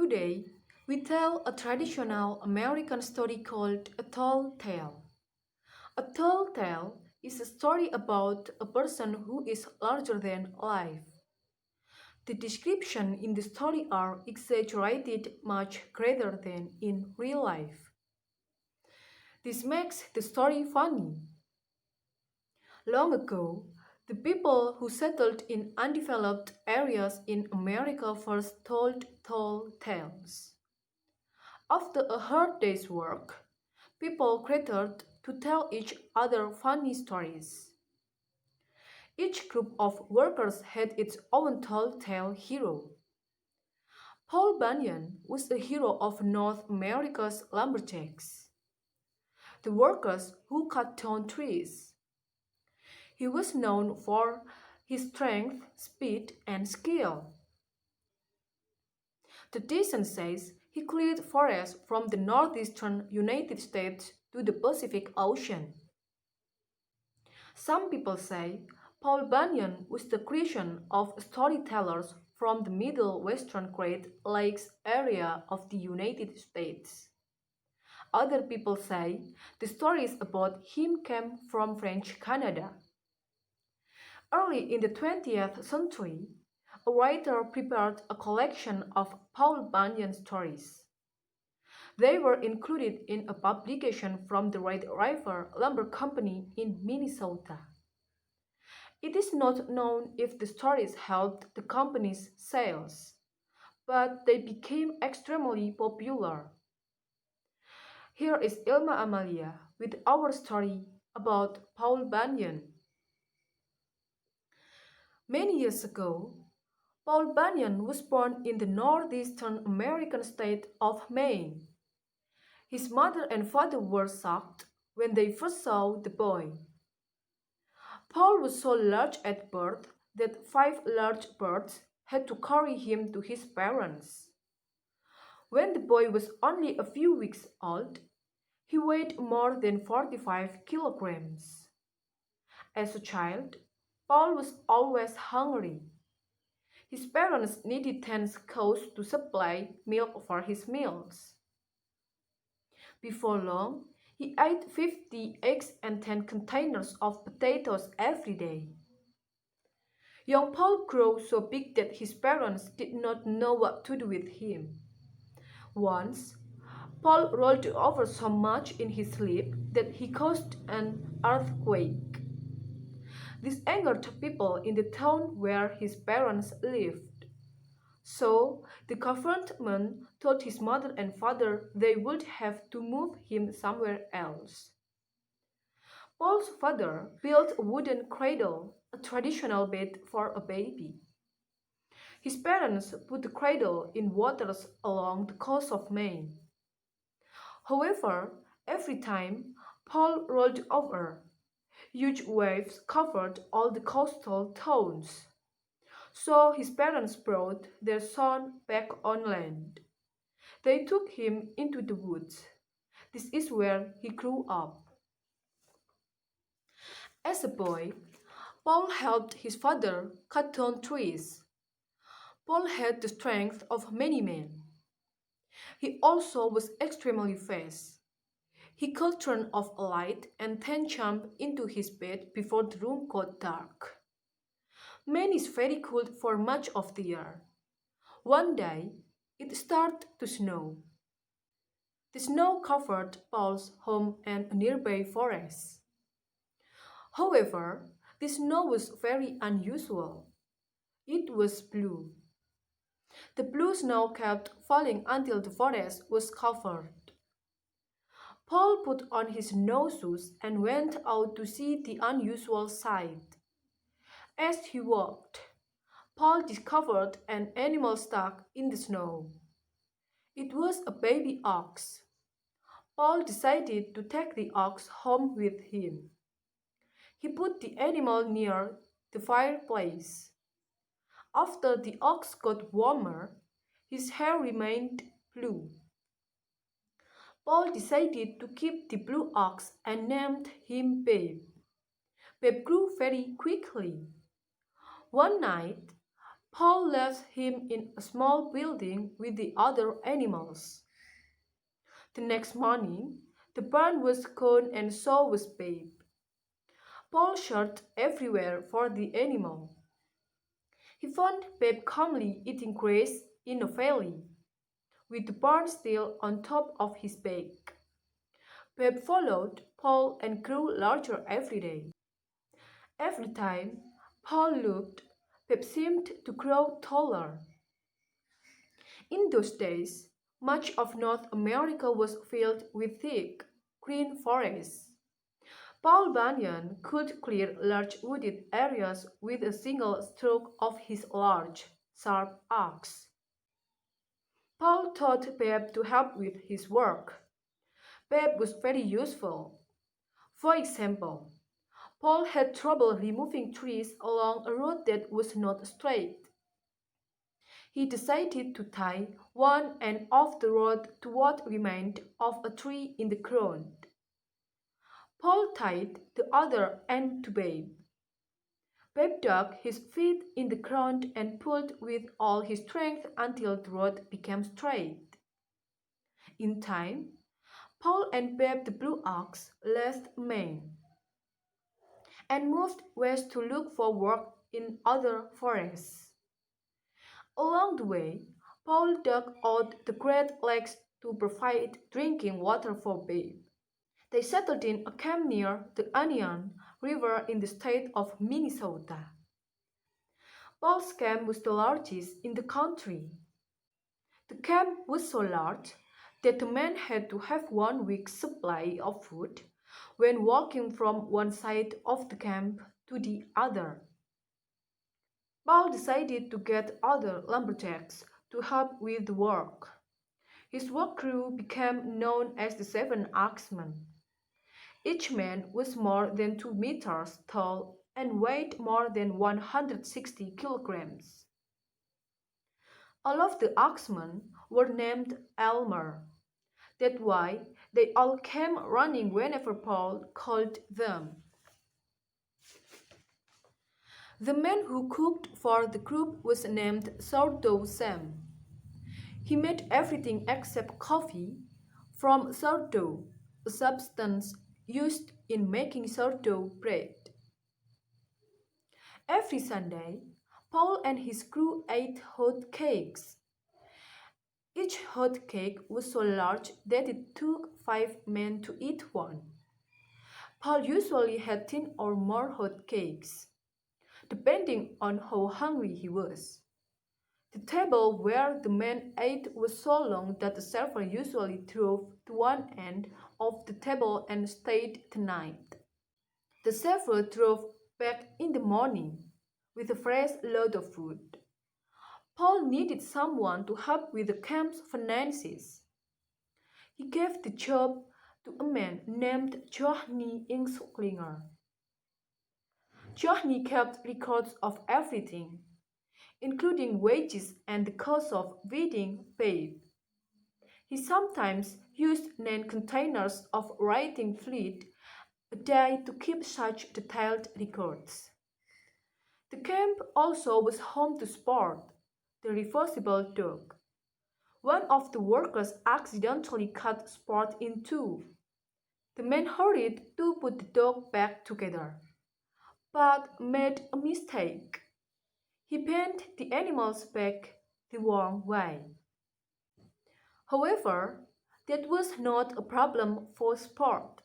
Today, we tell a traditional American story called a tall tale. A tall tale is a story about a person who is larger than life. The description in the story are exaggerated much greater than in real life. This makes the story funny. Long ago, the people who settled in undeveloped areas in America first told tall tales. After a hard day's work, people gathered to tell each other funny stories. Each group of workers had its own tall tale hero. Paul Bunyan was a hero of North America's lumberjacks, the workers who cut down trees. He was known for his strength, speed, and skill. Tradition says he cleared forests from the northeastern United States to the Pacific Ocean. Some people say Paul Bunyan was the creation of storytellers from the Middle Western Great Lakes area of the United States. Other people say the stories about him came from French Canada. Early in the 20th century, a writer prepared a collection of Paul Bunyan stories. They were included in a publication from the Red River Lumber Company in Minnesota. It is not known if the stories helped the company's sales, but they became extremely popular. Here is Ilma Amalia with our story about Paul Bunyan. Many years ago, Paul Bunyan was born in the northeastern American state of Maine. His mother and father were shocked when they first saw the boy. Paul was so large at birth that 5 large birds had to carry him to his parents. When the boy was only a few weeks old, he weighed more than 45 kilograms. As a child, Paul was always hungry. His parents needed 10 cows to supply milk for his meals. Before long, he ate 50 eggs and 10 containers of potatoes every day. Young Paul grew so big that his parents did not know what to do with him. Once, Paul rolled over so much in his sleep that he caused an earthquake. This angered people in the town where his parents lived. So the government told his mother and father they would have to move him somewhere else. Paul's father built a wooden cradle, a traditional bed for a baby. His parents put the cradle in waters along the coast of Maine. However, every time Paul rolled over, huge waves covered all the coastal towns. So his parents brought their son back on land. They took him into the woods. This is where he grew up. As a boy, Paul helped his father cut down trees. Paul had the strength of many men. He also was extremely fast. He could turn off a light and then jump into his bed before the room got dark. Maine is very cold for much of the year. One day, it started to snow. The snow covered Paul's home and a nearby forest. However, the snow was very unusual. It was blue. The blue snow kept falling until the forest was covered. Paul put on his snowshoes and went out to see the unusual sight. As he walked, Paul discovered an animal stuck in the snow. It was a baby ox. Paul decided to take the ox home with him. He put the animal near the fireplace. After the ox got warmer, his hair remained blue. Paul decided to keep the blue ox and named him Babe. Babe grew very quickly. One night, Paul left him in a small building with the other animals. The next morning, the barn was gone and so was Babe. Paul searched everywhere for the animal. He found Babe calmly eating grass in a valley, with the barn still on top of his back. Babe followed Paul and grew larger every day. Every time Paul looked, Babe seemed to grow taller. In those days, much of North America was filled with thick, green forests. Paul Bunyan could clear large wooded areas with a single stroke of his large, sharp axe. Paul taught Babe to help with his work. Babe was very useful. For example, Paul had trouble removing trees along a road that was not straight. He decided to tie one end of the road to what remained of a tree in the ground. Paul tied the other end to Babe. Babe dug his feet in the ground and pulled with all his strength until the road became straight. In time, Paul and Babe the Blue Ox left Maine and moved west to look for work in other forests. Along the way, Paul dug out the Great Lakes to provide drinking water for Babe. They settled in a camp near the Onion River in the state of Minnesota. Paul's camp was the largest in the country. The camp was so large that the men had to have 1 week's supply of food when walking from one side of the camp to the other. Paul decided to get other lumberjacks to help with the work. His work crew became known as the 7 Axemen. Each man was more than 2 meters tall and weighed more than 160 kilograms. All of the axemen were named Elmer. That's why they all came running whenever Paul called them. The man who cooked for the group was named Sourdough Sam. He made everything except coffee from sourdough, a substance used in making sourdough bread. Every Sunday, Paul and his crew ate hot cakes. Each hot cake was so large that it took 5 men to eat one. Paul usually had 10 or more hot cakes, depending on how hungry he was. The table where the men ate was so long that the server usually drove to one end of the table and stayed the night. The server drove back in the morning with a fresh load of food. Paul needed someone to help with the camp's finances. He gave the job to a man named Johnny Inkslinger. Johnny kept records of everything, including wages and the cost of feeding Babe. He sometimes used 9 containers of writing fluid a day to keep such detailed records. The camp also was home to Sport, the reversible dog. One of the workers accidentally cut Sport in two. The man hurried to put the dog back together, but made a mistake. He bent the animal's back the wrong way. However, that was not a problem for Sport.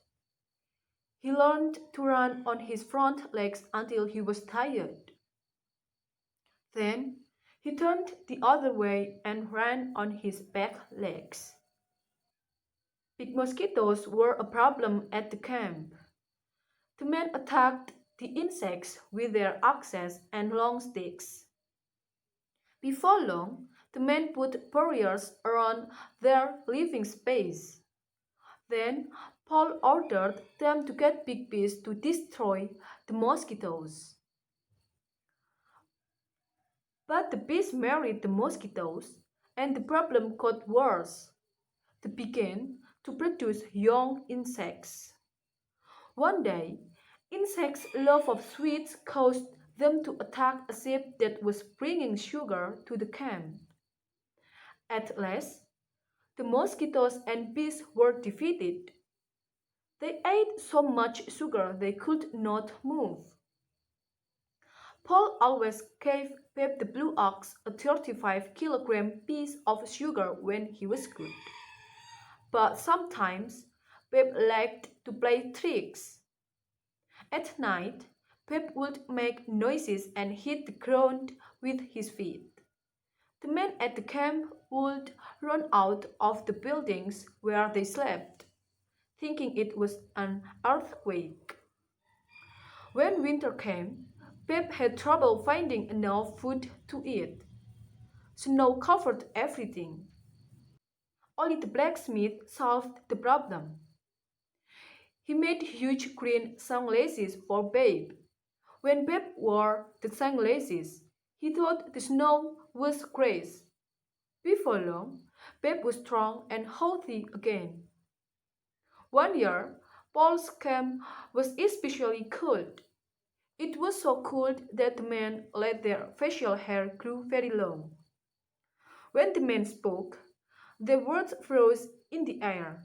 He learned to run on his front legs until he was tired. Then he turned the other way and ran on his back legs. Big mosquitoes were a problem at the camp. The men attacked the insects with their axes and long sticks. Before long, the men put barriers around their living space. Then Paul ordered them to get big bees to destroy the mosquitoes. But the bees married the mosquitoes, and the problem got worse. They began to produce young insects. One day, insects' love of sweets caused them to attack a ship that was bringing sugar to the camp. At last, the mosquitoes and bees were defeated. They ate so much sugar they could not move. Paul always gave Pep the Blue Ox a 35-kilogram piece of sugar when he was good. But sometimes Pep liked to play tricks. At night, Pep would make noises and hit the ground with his feet. The men at the camp would run out of the buildings where they slept, thinking it was an earthquake. When winter came, Pep had trouble finding enough food to eat. Snow covered everything. Only the blacksmith solved the problem. He made huge green sunglasses for Babe. When Babe wore the sunglasses, he thought the snow was grace. Before long, Babe was strong and healthy again. One year, Paul's camp was especially cold. It was so cold that the men let their facial hair grow very long. When the men spoke, their words froze in the air.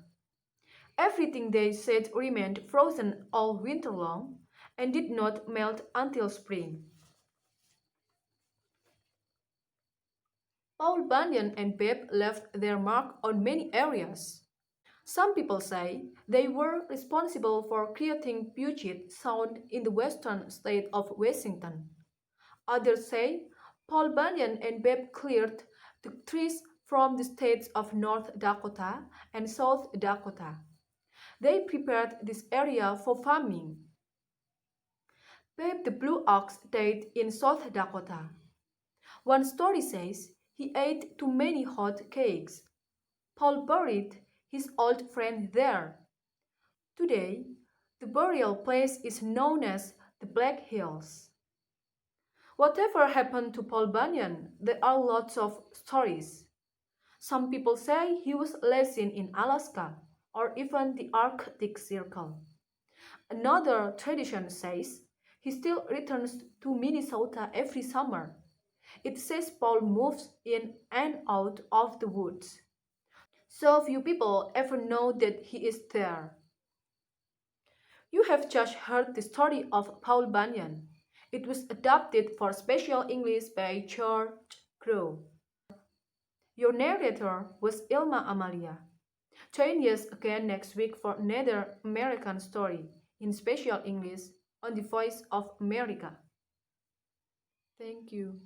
Everything they said remained frozen all winter long and did not melt until spring. Paul Bunyan and Babe left their mark on many areas. Some people say they were responsible for creating Puget Sound in the western state of Washington. Others say Paul Bunyan and Babe cleared the trees from the states of North Dakota and South Dakota. They prepared this area for farming. Babe the Blue Ox died in South Dakota. One story says he ate too many hot cakes. Paul buried his old friend there. Today, the burial place is known as the Black Hills. Whatever happened to Paul Bunyan, there are lots of stories. Some people say he was last seen in Alaska or even the Arctic Circle. Another tradition says he still returns to Minnesota every summer. It says Paul moves in and out of the woods. So few people ever know that he is there. You have just heard the story of Paul Bunyan. It was adapted for special English by George Crow. Your narrator was Ilma Amalia. Join us again next week for another American story in special English on the Voice of America. Thank you.